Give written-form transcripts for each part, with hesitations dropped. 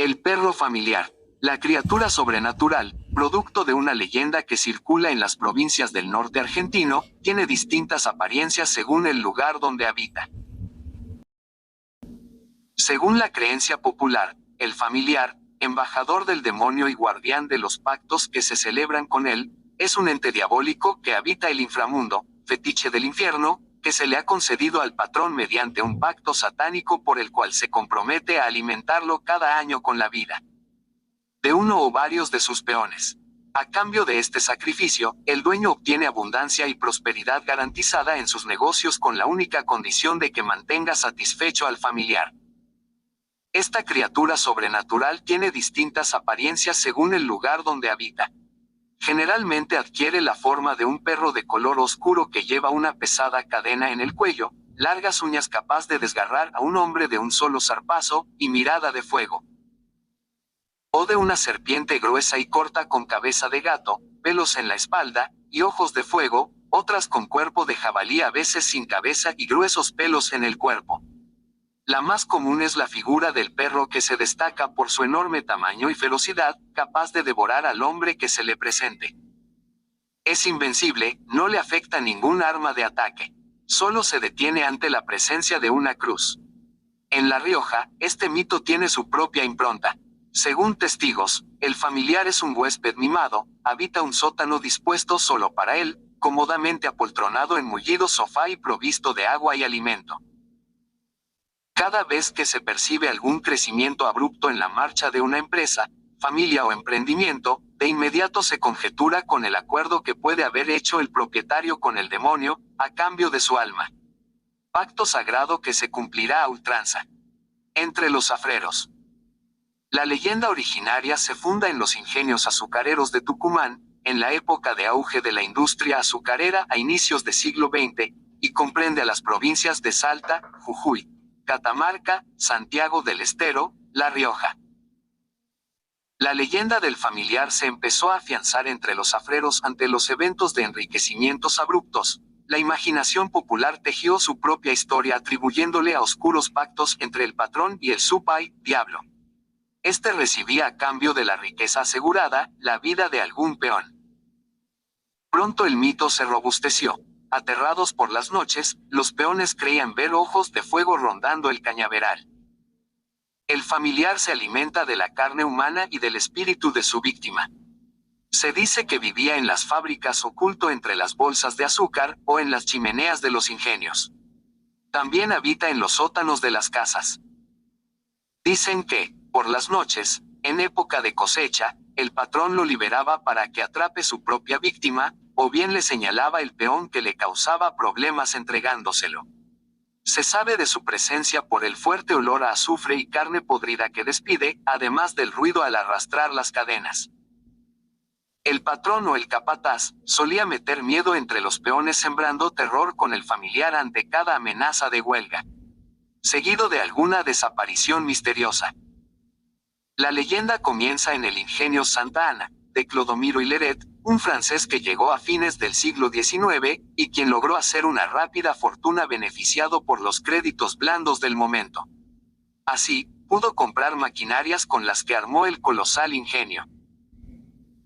El perro familiar. La criatura sobrenatural, producto de una leyenda que circula en las provincias del norte argentino, tiene distintas apariencias según el lugar donde habita. Según la creencia popular, el familiar, embajador del demonio y guardián de los pactos que se celebran con él, es un ente diabólico que habita el inframundo, fetiche del infierno, que se le ha concedido al patrón mediante un pacto satánico por el cual se compromete a alimentarlo cada año con la vida de uno o varios de sus peones. A cambio de este sacrificio, el dueño obtiene abundancia y prosperidad garantizada en sus negocios con la única condición de que mantenga satisfecho al familiar. Esta criatura sobrenatural tiene distintas apariencias según el lugar donde habita. Generalmente adquiere la forma de un perro de color oscuro que lleva una pesada cadena en el cuello, largas uñas capaz de desgarrar a un hombre de un solo zarpazo, y mirada de fuego. O de una serpiente gruesa y corta con cabeza de gato, pelos en la espalda, y ojos de fuego, otras con cuerpo de jabalí a veces sin cabeza y gruesos pelos en el cuerpo. La más común es la figura del perro que se destaca por su enorme tamaño y ferocidad, capaz de devorar al hombre que se le presente. Es invencible, no le afecta ningún arma de ataque. Solo se detiene ante la presencia de una cruz. En La Rioja, este mito tiene su propia impronta. Según testigos, el familiar es un huésped mimado, habita un sótano dispuesto solo para él, cómodamente apoltronado en mullido sofá y provisto de agua y alimento. Cada vez que se percibe algún crecimiento abrupto en la marcha de una empresa, familia o emprendimiento, de inmediato se conjetura con el acuerdo que puede haber hecho el propietario con el demonio, a cambio de su alma. Pacto sagrado que se cumplirá a ultranza. Entre los zafreros. La leyenda originaria se funda en los ingenios azucareros de Tucumán, en la época de auge de la industria azucarera a inicios del siglo XX, y comprende a las provincias de Salta, Jujuy, Catamarca, Santiago del Estero, La Rioja. La leyenda del familiar se empezó a afianzar entre los zafreros ante los eventos de enriquecimientos abruptos. La imaginación popular tejió su propia historia atribuyéndole a oscuros pactos entre el patrón y el supay, diablo. Este recibía a cambio de la riqueza asegurada, la vida de algún peón. Pronto el mito se robusteció. Aterrados por las noches, los peones creían ver ojos de fuego rondando el cañaveral. El familiar se alimenta de la carne humana y del espíritu de su víctima. Se dice que vivía en las fábricas oculto entre las bolsas de azúcar o en las chimeneas de los ingenios. También habita en los sótanos de las casas. Dicen que, por las noches, en época de cosecha, el patrón lo liberaba para que atrape su propia víctima, o bien le señalaba el peón que le causaba problemas entregándoselo. Se sabe de su presencia por el fuerte olor a azufre y carne podrida que despide, además del ruido al arrastrar las cadenas. El patrón o el capataz solía meter miedo entre los peones sembrando terror con el familiar ante cada amenaza de huelga, seguido de alguna desaparición misteriosa. La leyenda comienza en el ingenio Santa Ana, de Clodomiro Hilleret, un francés que llegó a fines del siglo XIX, y quien logró hacer una rápida fortuna beneficiado por los créditos blandos del momento. Así, pudo comprar maquinarias con las que armó el colosal ingenio.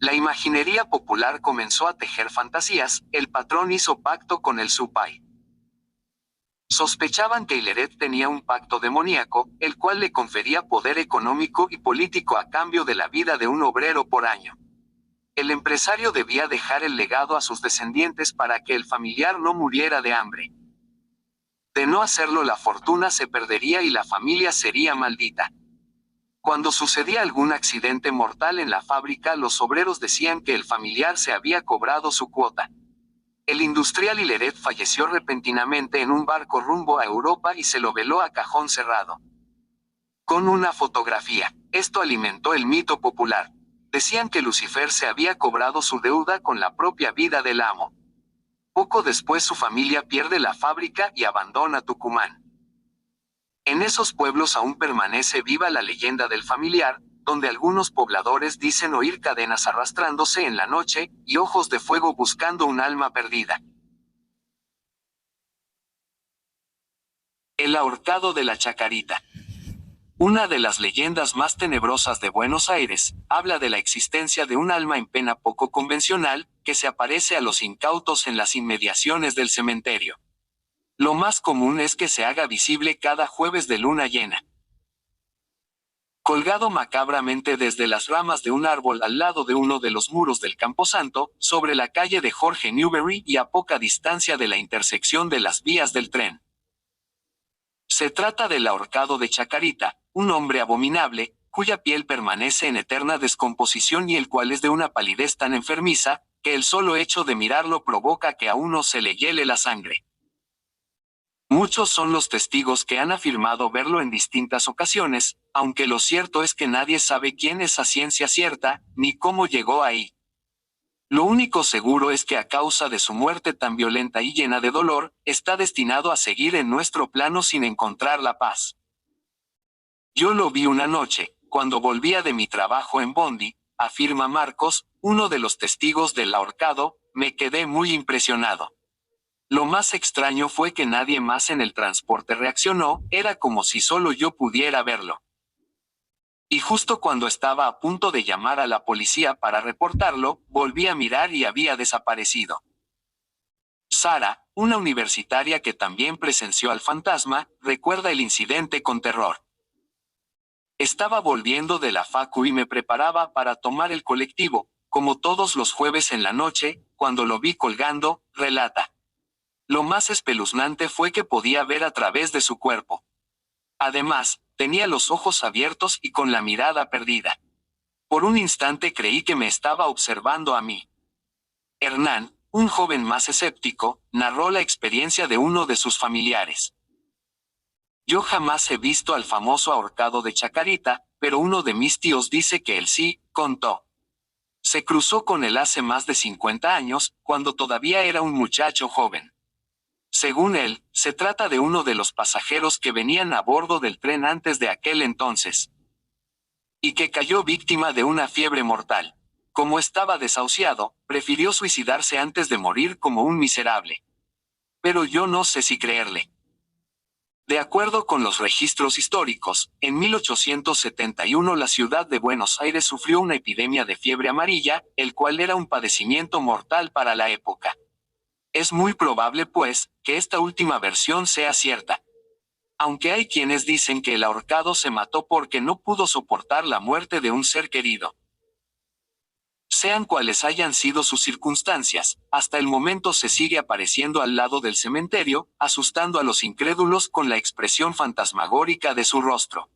La imaginería popular comenzó a tejer fantasías, el patrón hizo pacto con el supay. Sospechaban que Hilleret tenía un pacto demoníaco, el cual le confería poder económico y político a cambio de la vida de un obrero por año. El empresario debía dejar el legado a sus descendientes para que el familiar no muriera de hambre. De no hacerlo, la fortuna se perdería y la familia sería maldita. Cuando sucedía algún accidente mortal en la fábrica, los obreros decían que el familiar se había cobrado su cuota. El industrial Hilleret falleció repentinamente en un barco rumbo a Europa y se lo veló a cajón cerrado. Con una fotografía. Esto alimentó el mito popular. Decían que Lucifer se había cobrado su deuda con la propia vida del amo. Poco después su familia pierde la fábrica y abandona Tucumán. En esos pueblos aún permanece viva la leyenda del familiar, donde algunos pobladores dicen oír cadenas arrastrándose en la noche, y ojos de fuego buscando un alma perdida. El ahorcado de la Chacarita. Una de las leyendas más tenebrosas de Buenos Aires habla de la existencia de un alma en pena poco convencional que se aparece a los incautos en las inmediaciones del cementerio. Lo más común es que se haga visible cada jueves de luna llena, colgado macabramente desde las ramas de un árbol al lado de uno de los muros del Camposanto, sobre la calle de Jorge Newbery y a poca distancia de la intersección de las vías del tren. Se trata del ahorcado de Chacarita, un hombre abominable, cuya piel permanece en eterna descomposición y el cual es de una palidez tan enfermiza, que el solo hecho de mirarlo provoca que a uno se le hiele la sangre. Muchos son los testigos que han afirmado verlo en distintas ocasiones, aunque lo cierto es que nadie sabe quién es a ciencia cierta, ni cómo llegó ahí. Lo único seguro es que a causa de su muerte tan violenta y llena de dolor, está destinado a seguir en nuestro plano sin encontrar la paz. Yo lo vi una noche, cuando volvía de mi trabajo en Bondi, afirma Marcos, uno de los testigos del ahorcado. Me quedé muy impresionado. Lo más extraño fue que nadie más en el transporte reaccionó, era como si solo yo pudiera verlo. Y justo cuando estaba a punto de llamar a la policía para reportarlo, volví a mirar y había desaparecido. Sara, una universitaria que también presenció al fantasma, recuerda el incidente con terror. Estaba volviendo de la facu y me preparaba para tomar el colectivo, como todos los jueves en la noche, cuando lo vi colgando, relata. Lo más espeluznante fue que podía ver a través de su cuerpo. Además, tenía los ojos abiertos y con la mirada perdida. Por un instante creí que me estaba observando a mí. Hernán, un joven más escéptico, narró la experiencia de uno de sus familiares. Yo jamás he visto al famoso ahorcado de Chacarita, pero uno de mis tíos dice que él sí, contó. Se cruzó con él hace más de 50 años, cuando todavía era un muchacho joven. Según él, se trata de uno de los pasajeros que venían a bordo del tren antes de aquel entonces, y que cayó víctima de una fiebre mortal. Como estaba desahuciado, prefirió suicidarse antes de morir como un miserable. Pero yo no sé si creerle. De acuerdo con los registros históricos, en 1871 la ciudad de Buenos Aires sufrió una epidemia de fiebre amarilla, el cual era un padecimiento mortal para la época. Es muy probable, pues, que esta última versión sea cierta. Aunque hay quienes dicen que el ahorcado se mató porque no pudo soportar la muerte de un ser querido. Sean cuales hayan sido sus circunstancias, hasta el momento se sigue apareciendo al lado del cementerio, asustando a los incrédulos con la expresión fantasmagórica de su rostro.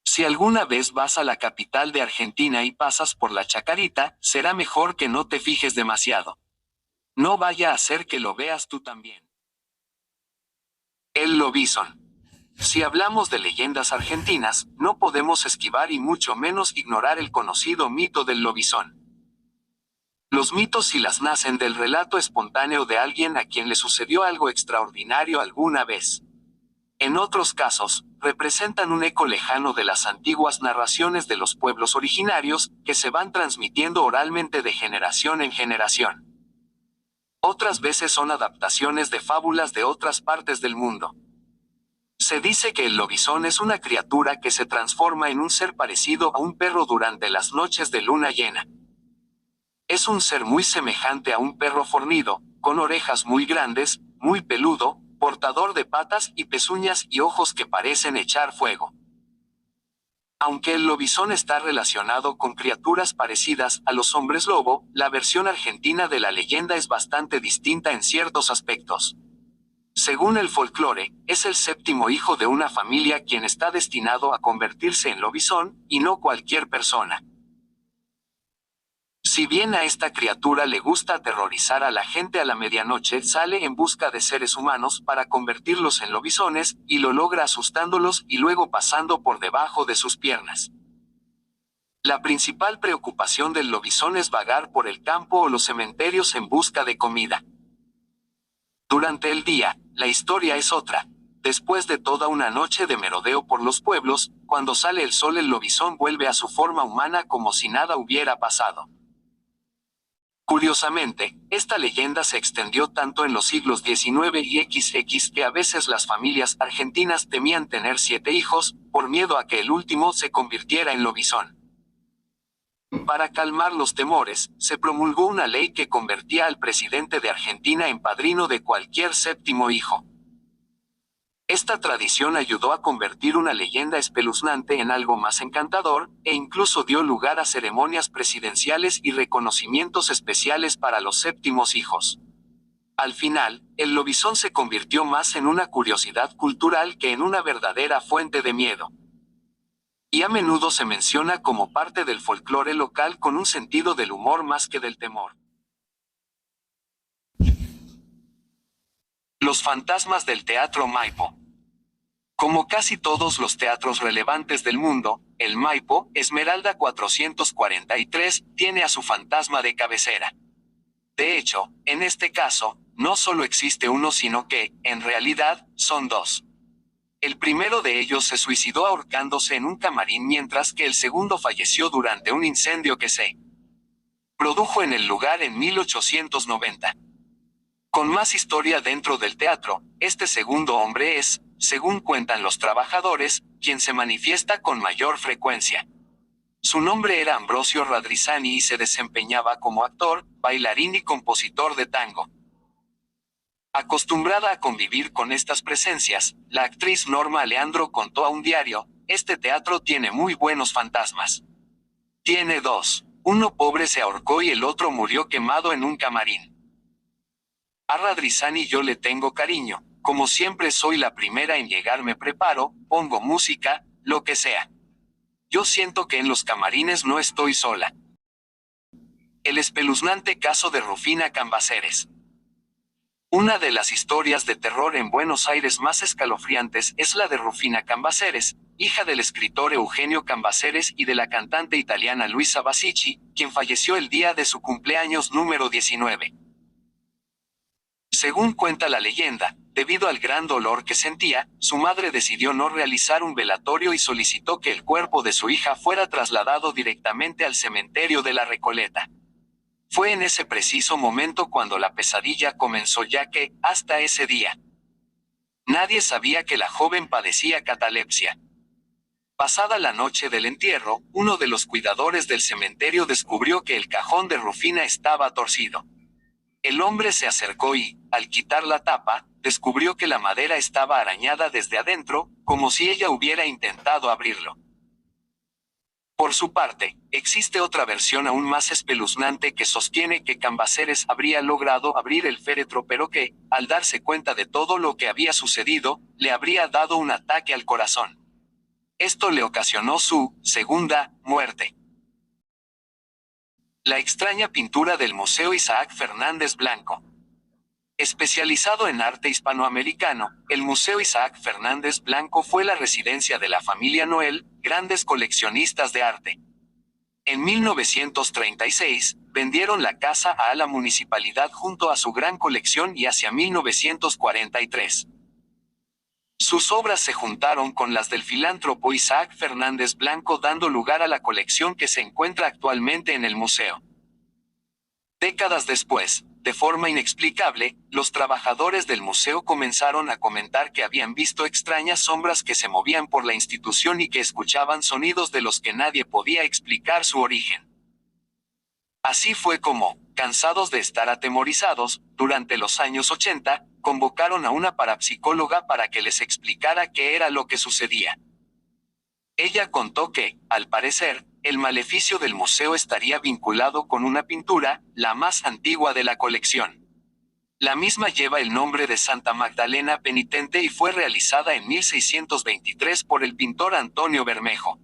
Si alguna vez vas a la capital de Argentina y pasas por la Chacarita, será mejor que no te fijes demasiado. No vaya a ser que lo veas tú también. El lobizón. Si hablamos de leyendas argentinas, no podemos esquivar y mucho menos ignorar el conocido mito del lobizón. Los mitos sí las nacen del relato espontáneo de alguien a quien le sucedió algo extraordinario alguna vez. En otros casos, representan un eco lejano de las antiguas narraciones de los pueblos originarios, que se van transmitiendo oralmente de generación en generación. Otras veces son adaptaciones de fábulas de otras partes del mundo. Se dice que el lobizón es una criatura que se transforma en un ser parecido a un perro durante las noches de luna llena. Es un ser muy semejante a un perro fornido, con orejas muy grandes, muy peludo, portador de patas y pezuñas y ojos que parecen echar fuego. Aunque el lobizón está relacionado con criaturas parecidas a los hombres lobo, la versión argentina de la leyenda es bastante distinta en ciertos aspectos. Según el folclore, es el séptimo hijo de una familia quien está destinado a convertirse en lobizón, y no cualquier persona. Si bien a esta criatura le gusta aterrorizar a la gente a la medianoche, sale en busca de seres humanos para convertirlos en lobisones, y lo logra asustándolos y luego pasando por debajo de sus piernas. La principal preocupación del lobizón es vagar por el campo o los cementerios en busca de comida. Durante el día, la historia es otra. Después de toda una noche de merodeo por los pueblos, cuando sale el sol el lobizón vuelve a su forma humana como si nada hubiera pasado. Curiosamente, esta leyenda se extendió tanto en los siglos XIX y XX que a veces las familias argentinas temían tener 7 hijos, por miedo a que el último se convirtiera en lobizón. Para calmar los temores, se promulgó una ley que convertía al presidente de Argentina en padrino de cualquier 7.º hijo. Esta tradición ayudó a convertir una leyenda espeluznante en algo más encantador, e incluso dio lugar a ceremonias presidenciales y reconocimientos especiales para los 7.º hijos. Al final, el lobizón se convirtió más en una curiosidad cultural que en una verdadera fuente de miedo. Y a menudo se menciona como parte del folclore local con un sentido del humor más que del temor. Los fantasmas del Teatro Maipo. Como casi todos los teatros relevantes del mundo, el Maipo, Esmeralda 443, tiene a su fantasma de cabecera. De hecho, en este caso, no solo existe uno sino que, en realidad, son dos. El primero de ellos se suicidó ahorcándose en un camarín mientras que el segundo falleció durante un incendio que se produjo en el lugar en 1890. Con más historia dentro del teatro, este segundo hombre es, según cuentan los trabajadores, quien se manifiesta con mayor frecuencia. Su nombre era Ambrosio Radrizzani y se desempeñaba como actor, bailarín y compositor de tango. Acostumbrada a convivir con estas presencias, la actriz Norma Aleandro contó a un diario: "Este teatro tiene muy buenos fantasmas. Tiene dos. Uno pobre se ahorcó y el otro murió quemado en un camarín. A Radrizzani yo le tengo cariño, como siempre soy la primera en llegar, me preparo, pongo música, lo que sea. Yo siento que en los camarines no estoy sola". El espeluznante caso de Rufina Cambaceres. Una de las historias de terror en Buenos Aires más escalofriantes es la de Rufina Cambaceres, hija del escritor Eugenio Cambaceres y de la cantante italiana Luisa Basicci, quien falleció el día de su cumpleaños número 19. Según cuenta la leyenda, debido al gran dolor que sentía, su madre decidió no realizar un velatorio y solicitó que el cuerpo de su hija fuera trasladado directamente al cementerio de la Recoleta. Fue en ese preciso momento cuando la pesadilla comenzó, ya que, hasta ese día, nadie sabía que la joven padecía catalepsia. Pasada la noche del entierro, uno de los cuidadores del cementerio descubrió que el cajón de Rufina estaba torcido. El hombre se acercó y, al quitar la tapa, descubrió que la madera estaba arañada desde adentro, como si ella hubiera intentado abrirlo. Por su parte, existe otra versión aún más espeluznante que sostiene que Cambaceres habría logrado abrir el féretro, pero que, al darse cuenta de todo lo que había sucedido, le habría dado un ataque al corazón. Esto le ocasionó su segunda muerte. La extraña pintura del Museo Isaac Fernández Blanco. Especializado en arte hispanoamericano, el Museo Isaac Fernández Blanco fue la residencia de la familia Noel, grandes coleccionistas de arte. En 1936, vendieron la casa a la municipalidad junto a su gran colección y hacia 1943. Sus obras se juntaron con las del filántropo Isaac Fernández Blanco, dando lugar a la colección que se encuentra actualmente en el museo. Décadas después, de forma inexplicable, los trabajadores del museo comenzaron a comentar que habían visto extrañas sombras que se movían por la institución y que escuchaban sonidos de los que nadie podía explicar su origen. Así fue como, cansados de estar atemorizados, durante los años 80, convocaron a una parapsicóloga para que les explicara qué era lo que sucedía. Ella contó que, al parecer, el maleficio del museo estaría vinculado con una pintura, la más antigua de la colección. La misma lleva el nombre de Santa Magdalena Penitente y fue realizada en 1623 por el pintor Antonio Bermejo.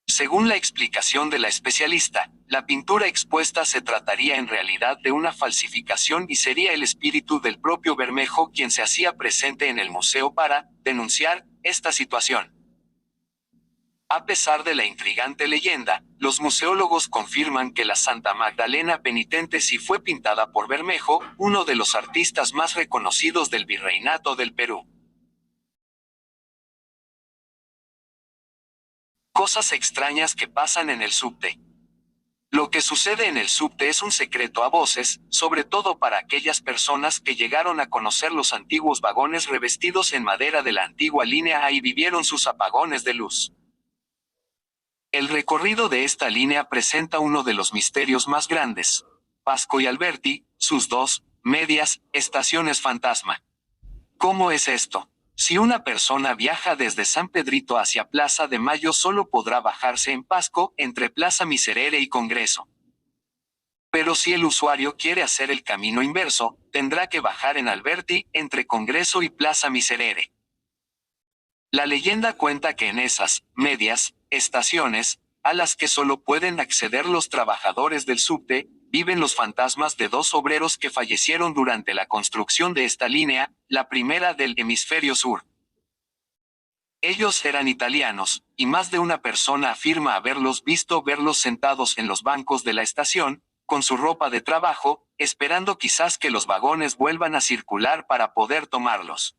Según la explicación de la especialista, la pintura expuesta se trataría en realidad de una falsificación y sería el espíritu del propio Bermejo quien se hacía presente en el museo para denunciar esta situación. A pesar de la intrigante leyenda, los museólogos confirman que la Santa Magdalena Penitente sí fue pintada por Bermejo, uno de los artistas más reconocidos del Virreinato del Perú. Cosas extrañas que pasan en el subte. Lo que sucede en el subte es un secreto a voces, sobre todo para aquellas personas que llegaron a conocer los antiguos vagones revestidos en madera de la antigua línea A y vivieron sus apagones de luz. El recorrido de esta línea presenta uno de los misterios más grandes. Pasco y Alberti, sus dos, medias, estaciones fantasma. ¿Cómo es esto? Si una persona viaja desde San Pedrito hacia Plaza de Mayo solo podrá bajarse en Pasco, entre Plaza Miserere y Congreso. Pero si el usuario quiere hacer el camino inverso, tendrá que bajar en Alberti, entre Congreso y Plaza Miserere. La leyenda cuenta que en esas, medias, estaciones, a las que solo pueden acceder los trabajadores del subte, viven los fantasmas de dos obreros que fallecieron durante la construcción de esta línea, la primera del hemisferio sur. Ellos eran italianos, y más de una persona afirma haberlos visto verlos sentados en los bancos de la estación, con su ropa de trabajo, esperando quizás que los vagones vuelvan a circular para poder tomarlos.